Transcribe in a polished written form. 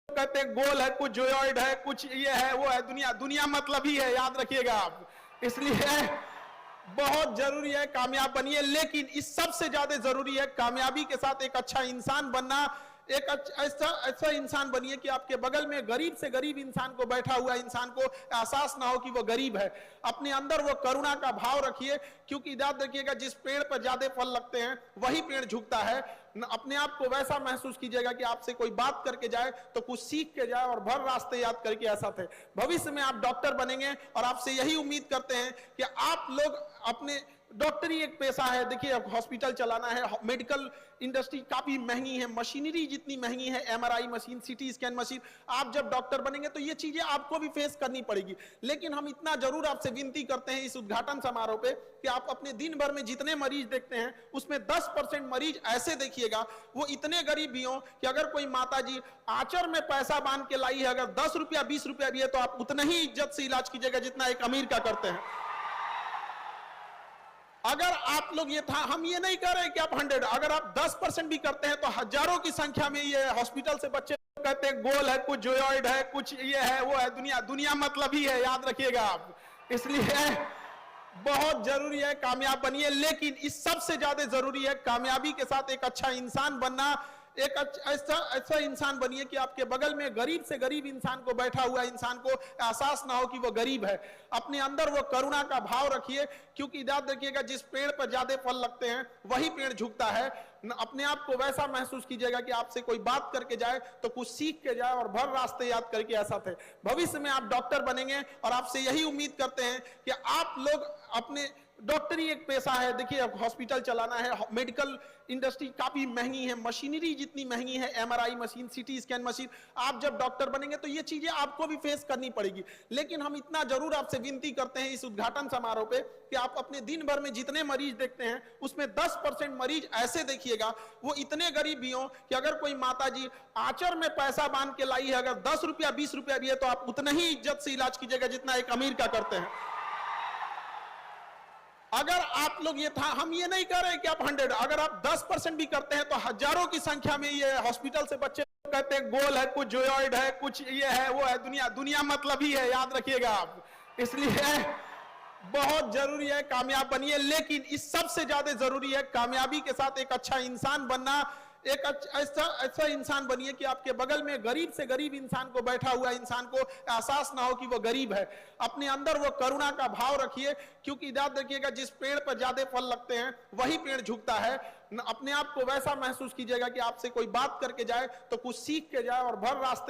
कहते हैं गोल है, कुछ जोयॉइड है, कुछ ये है वो है, दुनिया दुनिया मतलब ही है, याद रखिएगा आप। इसलिए बहुत जरूरी है कामयाब बनिए, लेकिन इस सबसे ज्यादा जरूरी है कामयाबी के साथ एक अच्छा इंसान बनना। एक ऐसा इंसान बनिए कि आपके बगल में गरीब से गरीब इंसान को, बैठा हुआ इंसान को एहसास ना हो कि वो गरीब है। अपने अंदर वो करुणा का भाव रखिए, क्योंकि याद रखिएगा जिस पेड़ पर ज्यादा फल लगते हैं वही पेड़ झुकता है। अपने आप को वैसा महसूस कीजिएगा कि आपसे कोई बात करके जाए तो कुछ सीख के जाए और भर रास्ते याद करके ऐसा थे। भविष्य में आप डॉक्टर बनेंगे और आपसे यही उम्मीद करते हैं कि आप लोग अपने, डॉक्टरी एक पेशा है, देखिए हॉस्पिटल चलाना है, मेडिकल इंडस्ट्री काफी महंगी है, मशीनरी जितनी महंगी है, MRI machine, CT scan machine, आप जब डॉक्टर बनेंगे तो ये चीजें आपको भी फेस करनी पड़ेगी। लेकिन हम इतना जरूर आपसे विनती करते हैं इस उद्घाटन समारोह पे कि आप अपने दिन भर में जितने मरीज देखते हैं उसमें 10% मरीज ऐसे देखिएगा वो इतने गरीब भी हो कि अगर कोई माता जी आंचर में पैसा बांध के लाई है, अगर 10 रुपया 20 रुपया भी है तो आप उतना ही इज्जत से इलाज कीजिएगा जितना एक अमीर का करते हैं। अगर आप लोग ये था, हम ये नहीं कह रहे कि आप 100, अगर आप 10% भी करते हैं तो हजारों की संख्या में ये हॉस्पिटल से बच्चे कहते हैं गोल है, कुछ जोयॉइड है, कुछ ये है वो है, दुनिया दुनिया मतलब ही है, याद रखिएगा आप। इसलिए बहुत जरूरी है कामयाब बनिए, लेकिन इस सबसे ज्यादा जरूरी है कामयाबी के साथ एक अच्छा इंसान बनना। एक ऐसा इंसान बनिए कि आपके बगल में गरीब से गरीब इंसान को, बैठा हुआ इंसान को एहसास ना हो कि वो गरीब है। अपने अंदर वो करुणा का भाव रखिए, क्योंकि याद रखिएगा जिस पेड़ पर ज्यादा फल लगते हैं वही पेड़ झुकता है। अपने आप को वैसा महसूस कीजिएगा कि आपसे कोई बात करके जाए तो कुछ सीख के जाए और भर रास्ते याद करके ऐसा थे। भविष्य में आप डॉक्टर बनेंगे और आपसे यही उम्मीद करते हैं कि आप लोग अपने, डॉक्टरी एक पेशा है, देखिए हॉस्पिटल चलाना है, मेडिकल इंडस्ट्री काफी महंगी है, मशीनरी जितनी महंगी है, MRI machine, CT scan machine, आप जब डॉक्टर बनेंगे तो ये चीजें आपको भी फेस करनी पड़ेगी। लेकिन हम इतना जरूर आपसे विनती करते हैं इस उद्घाटन समारोह पे कि आप अपने दिन भर में जितने मरीज देखते हैं उसमें 10% मरीज ऐसे देखिएगा वो इतने गरीब भी हो कि अगर कोई माता जी आंचर में पैसा बांध के लाई है, अगर 10 रुपया 20 रुपया भी है तो आप उतना ही इज्जत से इलाज कीजिएगा जितना एक अमीर का करते हैं। अगर आप लोग ये था, हम ये नहीं कह रहे कि आप 100, अगर आप 10% भी करते हैं तो हजारों की संख्या में ये हॉस्पिटल से बच्चे कहते हैं गोल है, कुछ जोयॉइड है, कुछ ये है वो है, दुनिया दुनिया मतलब ही है, याद रखिएगा आप। इसलिए बहुत जरूरी है कामयाब बनिए, लेकिन इस सबसे ज्यादा जरूरी है कामयाबी के साथ एक अच्छा इंसान बनना। एक ऐसा इंसान बनिए कि आपके बगल में गरीब से गरीब इंसान को, बैठा हुआ इंसान को एहसास ना हो कि वो गरीब है। अपने अंदर वो करुणा का भाव रखिए, क्योंकि याद रखिएगा जिस पेड़ पर ज्यादा फल लगते हैं वही पेड़ झुकता है। अपने आप को वैसा महसूस कीजिएगा कि आपसे कोई बात करके जाए तो कुछ सीख के जाए और भर रास्ते